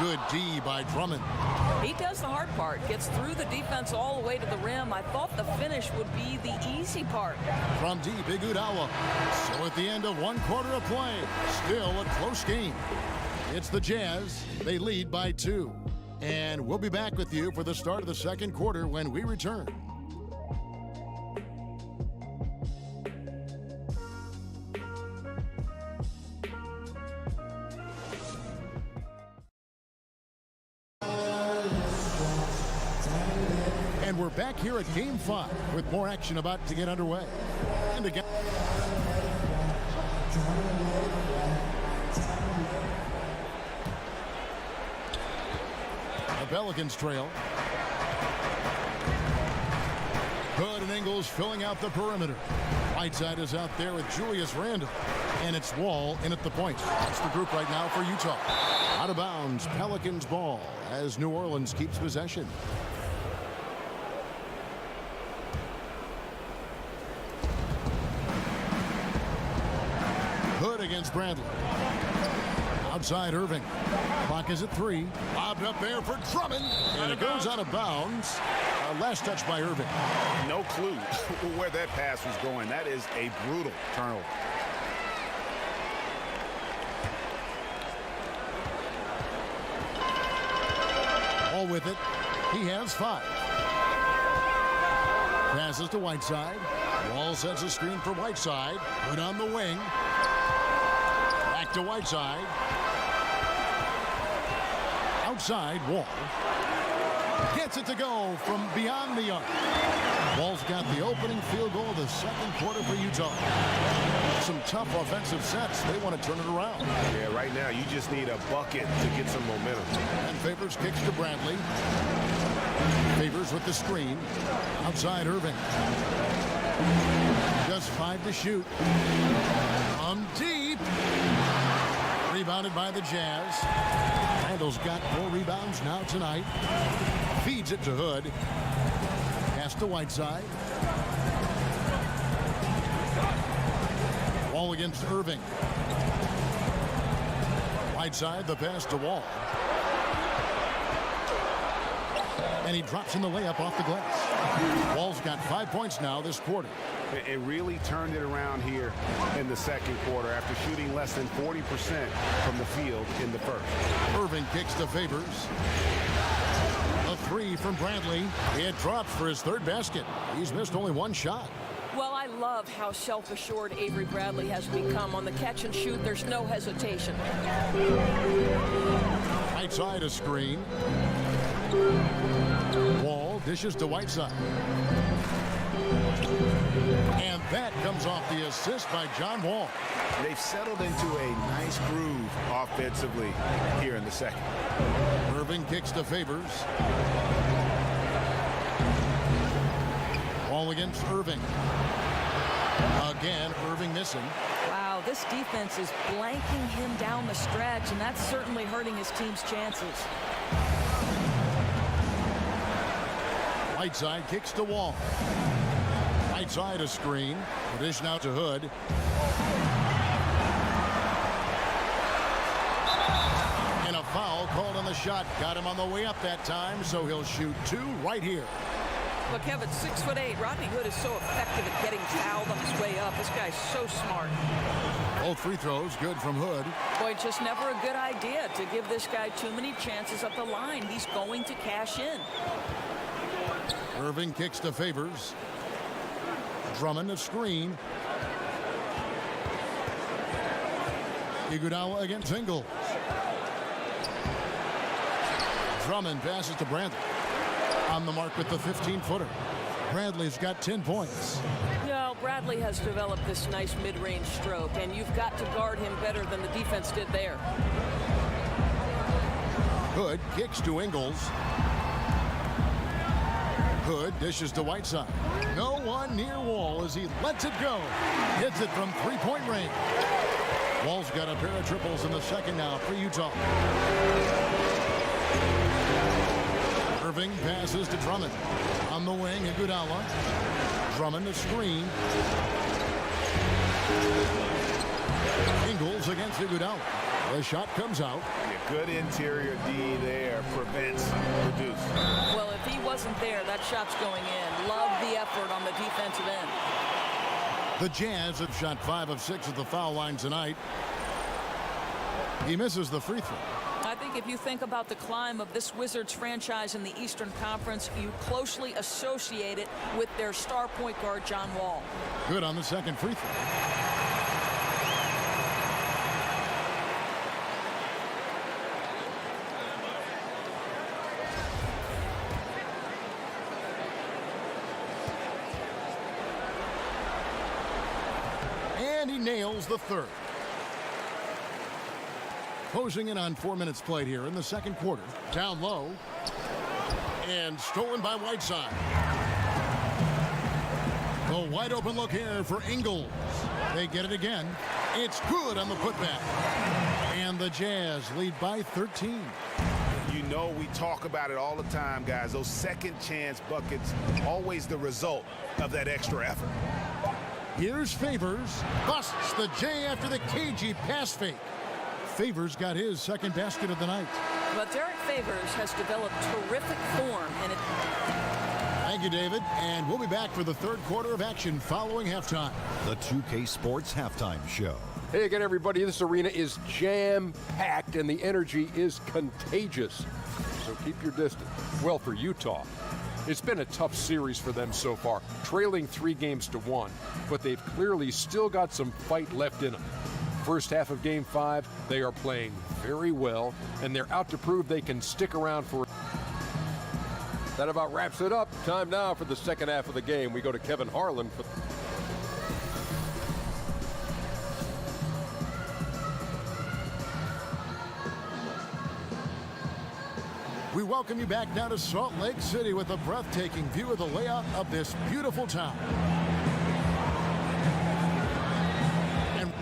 Good D by Drummond. He does the hard part, gets through the defense all the way to the rim. I thought the finish would be the easy part. From deep, Iguodala. So at the end of 1 quarter of play, still a close game. It's the Jazz. They lead by 2. And we'll be back with you for the start of the second quarter when we return. And we're back here at Game 5 with more action about to get underway. And again, the Pelicans trail. Hood and Ingles filling out the perimeter. Whiteside is out there with Julius Randle. And it's Wall in at the point. That's the group right now for Utah. Out of bounds, Pelicans ball as New Orleans keeps possession. Hood against Bradley. Outside Irving. Clock is at 3. Lobbed up there for Drummond. And it goes out of bounds. Last touch by Irving. No clue where that pass was going. That is a brutal turnover. All with it. He has 5. Passes to Whiteside. Wall sets a screen for Whiteside. Put on the wing. Back to Whiteside. Outside, Wall. Gets it to go from beyond the arc. Wall's got the opening field goal of the second quarter for Utah. Some tough offensive sets. They want to turn it around. Yeah, right now you just need a bucket to get some momentum. And Favors kicks to Bradley. Favors with the screen. Outside Irving. Just 5 to shoot. From deep. Rebounded by the Jazz. Randall's got 4 rebounds now tonight. Feeds it to Hood. Pass to Whiteside. Wall against Irving. Whiteside, the pass to Wall. And he drops in the layup off the glass. Wall's got 5 points now this quarter. It really turned it around here in the second quarter after shooting less than 40% from the field in the first. Irving kicks to Favors. A 3 from Bradley. It drops for his 3rd basket. He's missed only 1 shot. Well, I love how self-assured Avery Bradley has become. On the catch and shoot, there's no hesitation. Right side a screen. Wall dishes to Whiteside. And that comes off the assist by John Wall. They've settled into a nice groove offensively here in the second. Irving kicks to Favors. Wall against Irving. Again, Irving missing. Wow, this defense is blanking him down the stretch, and that's certainly hurting his team's chances. Whiteside kicks to Wall. Right side a screen. Dish now to Hood. And a foul called on the shot. Got him on the way up that time, so he'll shoot 2 right here. Look, Kevin, 6'8". Rodney Hood is so effective at getting fouled on his way up. This guy's so smart. Both free throws good from Hood. Boy, it's just never a good idea to give this guy too many chances at the line. He's going to cash in. Irving kicks to Favors. Drummond a screen. Iguodala against Ingles. Drummond passes to Bradley. On the mark with the 15-footer. Bradley's got 10 points. Yeah, Bradley has developed this nice mid-range stroke, and you've got to guard him better than the defense did there. Hood kicks to Ingles. Hood dishes to Whiteside. No one near Wall as he lets it go. Hits it from 3-point range. Wall's got a pair of triples in the second now for Utah. Irving passes to Drummond. On the wing, Iguodala. Drummond a screen. Ingles against Iguodala. The shot comes out. Yeah, good interior D there prevents the deuce. Well, if he wasn't there, that shot's going in. Love the effort on the defensive end. The Jazz have shot 5 of 6 at the foul line tonight. He misses the free throw. I think if you think about the climb of this Wizards franchise in the Eastern Conference, you closely associate it with their star point guard, John Wall. Good on the second free throw. And he nails the third. Closing in on 4 minutes played here in the second quarter. Down low. And stolen by Whiteside. The wide open look here for Ingles. They get it again. It's good on the putback. And the Jazz lead by 13. You know we talk about it all the time, guys. Those second chance buckets, always the result of that extra effort. Here's Favors. Busts the J after the cagey pass fake. Favors got his second basket of the night. But Derek Favors has developed terrific form, and it... Thank you, David. And we'll be back for the third quarter of action following halftime. The 2K Sports Halftime Show. Hey again, everybody. This arena is jam-packed, and the energy is contagious. So keep your distance. Well, for Utah, it's been a tough series for them so far, trailing 3-1, but they've clearly still got some fight left in them. First half of Game 5, they are playing very well, and they're out to prove they can stick around for... That about wraps it up. Time now for the second half of the game. We go to Kevin Harlan for... We welcome you back now to Salt Lake City with a breathtaking view of the layout of this beautiful town. And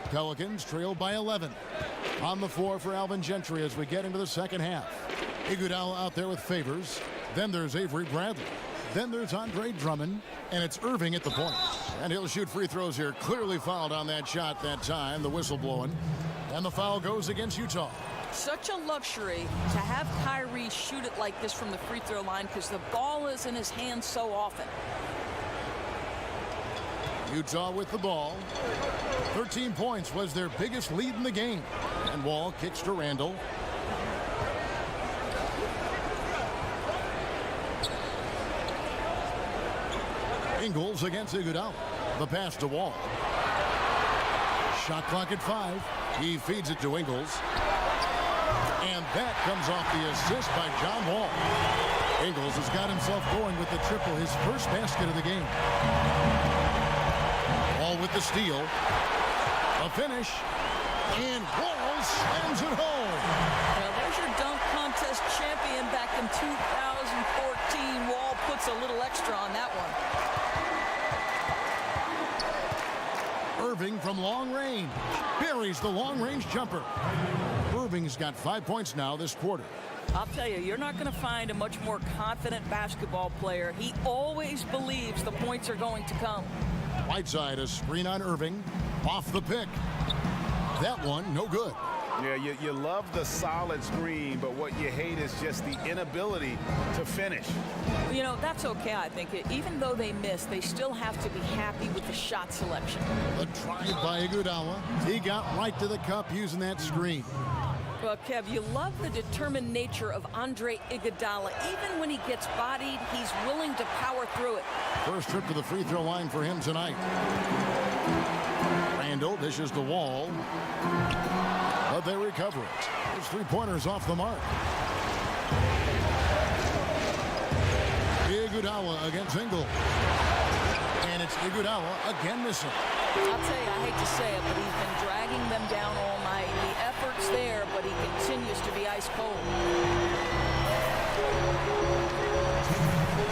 Pelicans trail by 11. On the floor for Alvin Gentry as we get into the second half. Iguodala out there with Favors. Then there's Avery Bradley. Then there's Andre Drummond. And it's Irving at the point. And he'll shoot free throws here. Clearly fouled on that shot that time. The whistle blowing. And the foul goes against Utah. Such a luxury to have Kyrie shoot it like this from the free throw line because the ball is in his hands so often. Utah with the ball. 13 points was their biggest lead in the game. And Wall kicks to Randall. Ingles against Iguodala. The pass to Wall. Shot clock at 5. He feeds it to Ingles. And that comes off the assist by John Wall. Ingles has got himself going with the triple, his first basket of the game. Wall with the steal. A finish. And Wall slams it home. Well, there's your dunk contest champion back in 2014. Wall puts a little extra on that one. Irving from long range buries the long-range jumper. Irving's got 5 points now this quarter. I'll tell you, you're not going to find a much more confident basketball player. He always believes the points are going to come. Whiteside, a screen on Irving. Off the pick. That one, no good. Yeah, you love the solid screen, but what you hate is just the inability to finish. You know, that's okay, I think. Even though they miss, they still have to be happy with the shot selection. The drive by Iguodala. He got right to the cup using that screen. Well, Kev, you love the determined nature of Andre Iguodala. Even when he gets bodied, he's willing to power through it. First trip to the free throw line for him tonight. Randall dishes the Wall. But they recover it. His three-pointers off the mark. Iguodala against Ingles. And it's Iguodala again missing. I'll tell you, I hate to say it, but he's been dragging them down all night. The effort's there, but he continues to be ice cold.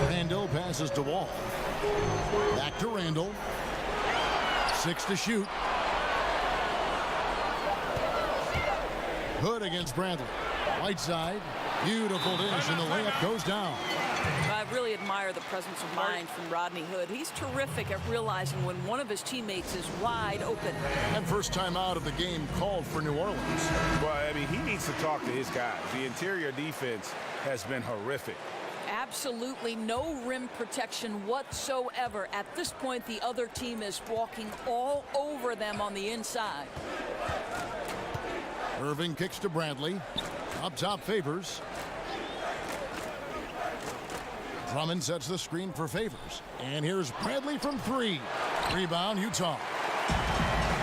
Randall passes to Wall. Back to Randall. 6 to shoot. Hood against Bradley. Whiteside. Beautiful dish, and the layup goes down. I really admire the presence of mind from Rodney Hood. He's terrific at realizing when one of his teammates is wide open. And first time out of the game called for New Orleans. Well, I mean, he needs to talk to his guys. The interior defense has been horrific. Absolutely no rim protection whatsoever. At this point, the other team is walking all over them on the inside. Irving kicks to Bradley. Up top, Favors. Drummond sets the screen for Favors. And here's Bradley from three. Rebound, Utah.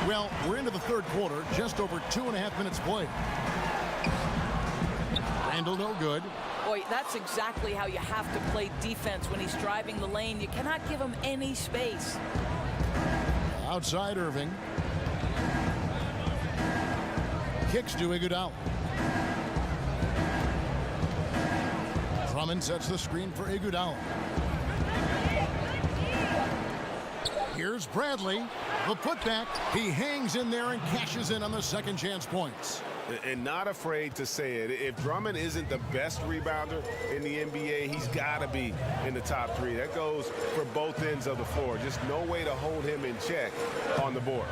Well, we're into the third quarter, just over 2.5 minutes played. Randall no good. Boy, that's exactly how you have to play defense when he's driving the lane. You cannot give him any space. Outside Irving. Kicks to Iguodala. Drummond sets the screen for Iguodala. Here's Bradley. The putback. He hangs in there and cashes in on the second chance points. And not afraid to say it. If Drummond isn't the best rebounder in the NBA, he's got to be in the top three. That goes for both ends of the floor. Just no way to hold him in check on the board.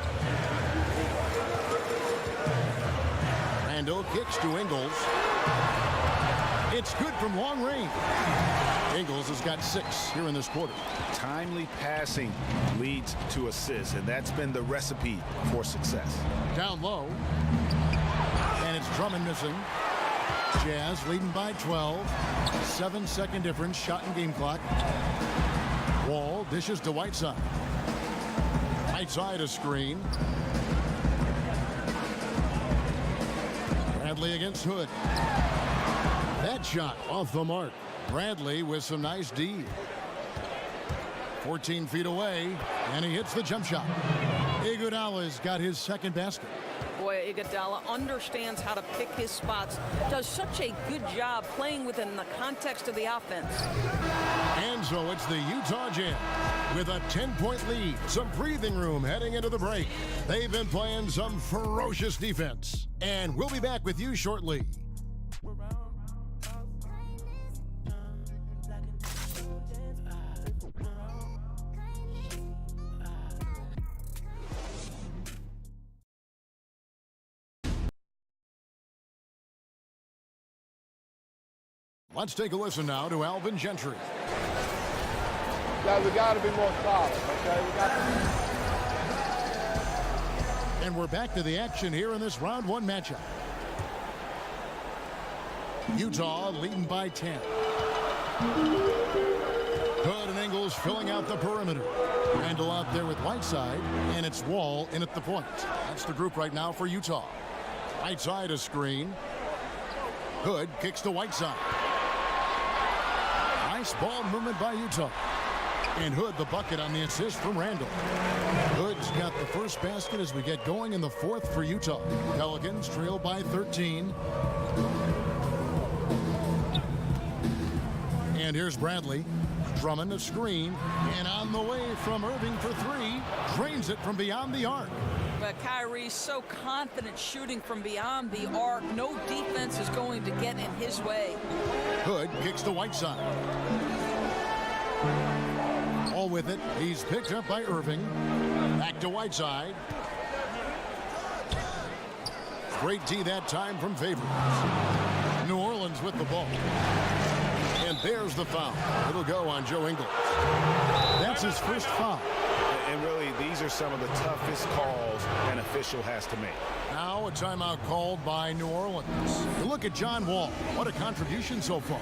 Randall kicks to Ingles. It's good from long range. Ingles has got 6 here in this quarter. Timely passing leads to assists, and that's been the recipe for success. Down low. And it's Drummond missing. Jazz leading by 12. 7-second difference, shot and game clock. Wall dishes to Whiteside. Whiteside a screen. Bradley against Hood. That shot off the mark. Bradley with some nice D. 14 feet away, and he hits the jump shot. Iguodala's got his second basket. Boy, Iguodala understands how to pick his spots. Does such a good job playing within the context of the offense. And so it's the Utah Jazz with a 10-point lead. Some breathing room heading into the break. They've been playing some ferocious defense. And we'll be back with you shortly. Let's take a listen now to Alvin Gentry. Guys, we got to be more solid, okay? And we're back to the action here in this round 1 matchup. Utah leading by 10. Hood and Ingles filling out the perimeter. Randall out there with Whiteside, and it's Wall in at the point. That's the group right now for Utah. Whiteside a screen. Hood kicks to Whiteside. Nice ball movement by Utah. And Hood the bucket on the assist from Randall. Hood's got the first basket as we get going in the fourth for Utah. Pelicans trail by 13. And here's Bradley. Drummond a screen. And on the way from Irving for 3. Drains it from beyond the arc. But Kyrie's so confident shooting from beyond the arc. No defense is going to get in his way. Hood kicks to Whiteside. All with it. He's picked up by Irving. Back to Whiteside. Great D that time from Favors. New Orleans with the ball. And there's the foul. It'll go on Joe Ingles. That's his first foul. And really, these are some of the toughest calls an official has to make. Now a timeout called by New Orleans. Look at John Wall. What a contribution so far.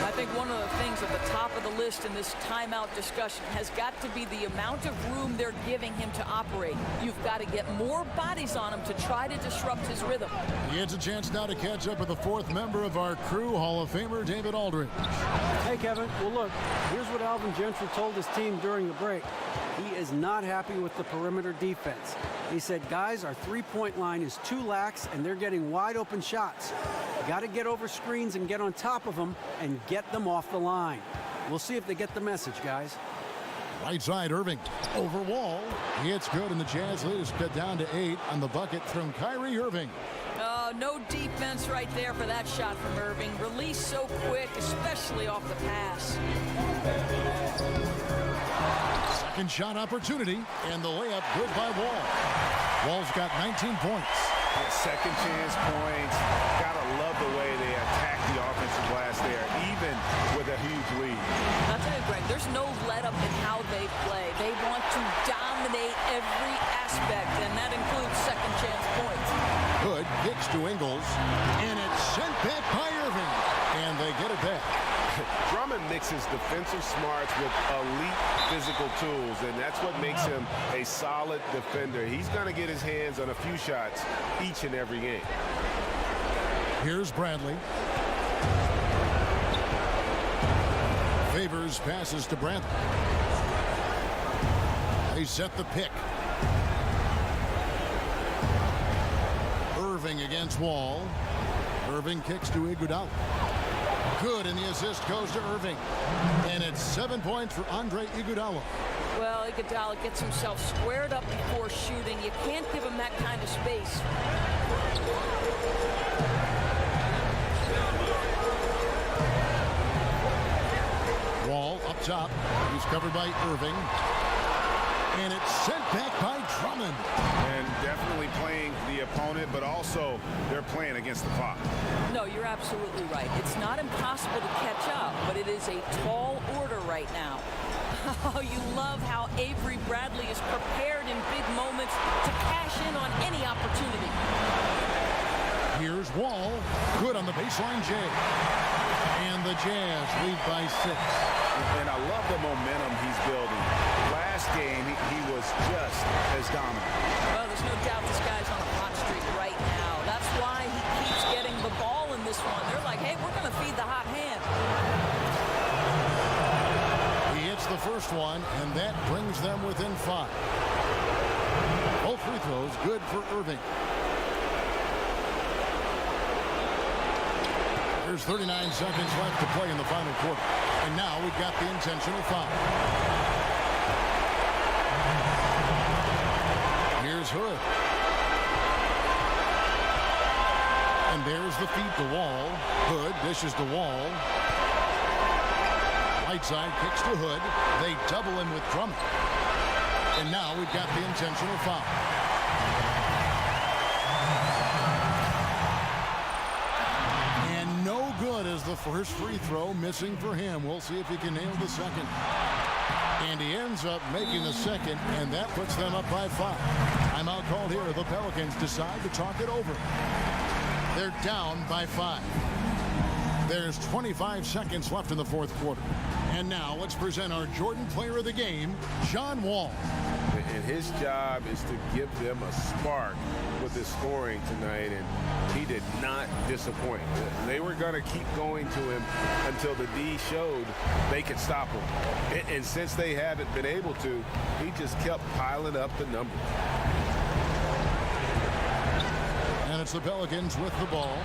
I think one of the things at the top of the list in this timeout discussion has got to be the amount of room they're giving him to operate. You've got to get more bodies on him to try to disrupt his rhythm. He gets a chance now to catch up with the fourth member of our crew, Hall of Famer David Aldridge. Hey, Kevin. Well, look, here's what Alvin Gentry told his team during the break. He is not happy with the perimeter defense. He said, guys, our three-point line is too lax, and they're getting wide-open shots. Got to get over screens and get on top of them and get them off the line. We'll see if they get the message, guys. Right side, Irving. Over Wall. It's good, and the Jazz lead is cut down to 8 on the bucket from Kyrie Irving. no defense right there for that shot from Irving. Released so quick, especially off the pass. Second shot opportunity, and the layup good by Wall. Wall's got 19 points. Second chance points. Gotta love the way they attack the offensive glass there, even with a huge lead. I'll tell you, Greg, there's no let-up in how they play. They want to dominate every aspect, and that includes second chance points. Hood kicks to Ingles, and it's sent back by Irving, and they get it back. Drummond mixes defensive smarts with elite physical tools, and that's what makes him a solid defender. He's going to get his hands on a few shots each and every game. Here's Bradley. Favors passes to Bradley. They set the pick. Irving against Wall. Irving kicks to Iguodala. Good, and the assist goes to Irving. And it's 7 points for Andre Iguodala. Well, Iguodala gets himself squared up before shooting. You can't give him that kind of space. Wall up top. He's covered by Irving. And it's sent back by Drummond. And definitely playing the opponent, but also they're playing against the clock. No, you're absolutely right. It's not impossible to catch up, but it is a tall order right now. Oh, you love how Avery Bradley is prepared in big moments to cash in on any opportunity. Here's Wall. Good on the baseline, Jay. And the Jazz lead by 6. And I love the momentum he's building. Last game, he was just as dominant. Well, there's no doubt this guy's on a hot streak right now. That's why he keeps getting the ball in this one. They're like, hey, we're going to feed the hot hand. He hits the first one, and that brings them within 5. Both free throws good for Irving. There's 39 seconds left to play in the final quarter. And now we've got the intentional foul. Here's Hood. And there's the feed to Wall. Hood dishes to Wall. Right side kicks to Hood. They double him with Drummond. And now we've got the intentional foul. And no good as the first free throw missing for him. We'll see if he can nail the second. And he ends up making the second, and that puts them up by 5. Timeout called here. The Pelicans decide to talk it over. They're down by 5. There's 25 seconds left in the fourth quarter. And now let's present our Jordan Player of the Game, John Wall. And his job is to give them a spark with his scoring tonight, and he did not disappoint. They were going to keep going to him until the D showed they could stop him. And since they haven't been able to, he just kept piling up the numbers. And it's the Pelicans with the ball.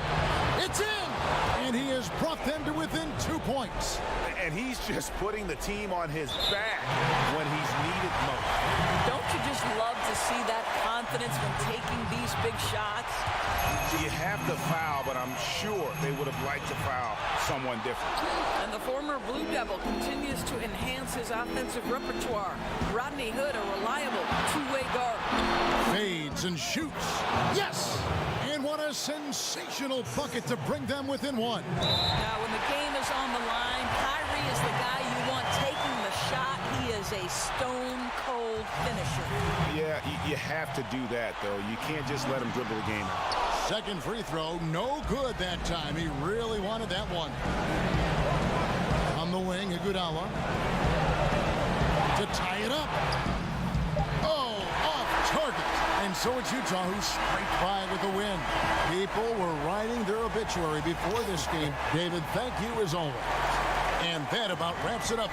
It's in! And he has brought them to within 2 points. And he's just putting the team on his back when he's needed most. Don't you just love to see that confidence when taking these big shots? You have to foul, but I'm sure they would have liked to foul someone different. And the former Blue Devil continues to enhance his offensive repertoire. Rodney Hood, a reliable two-way guard. Fades and shoots. Yes! And what a sensational bucket to bring them within 1. Now, when the game is on the line, Kyrie is the guy you want taking the shot. He is a stone-cold finisher. Yeah, you have to do that, though. You can't just let him dribble the game out. Second free throw, no good that time. He really wanted that one. On the wing, Iguodala to tie it up. Oh, off target. And so it's Utah who scraped by with the win. People were writing their obituary before this game. David, thank you as always. And that about wraps it up.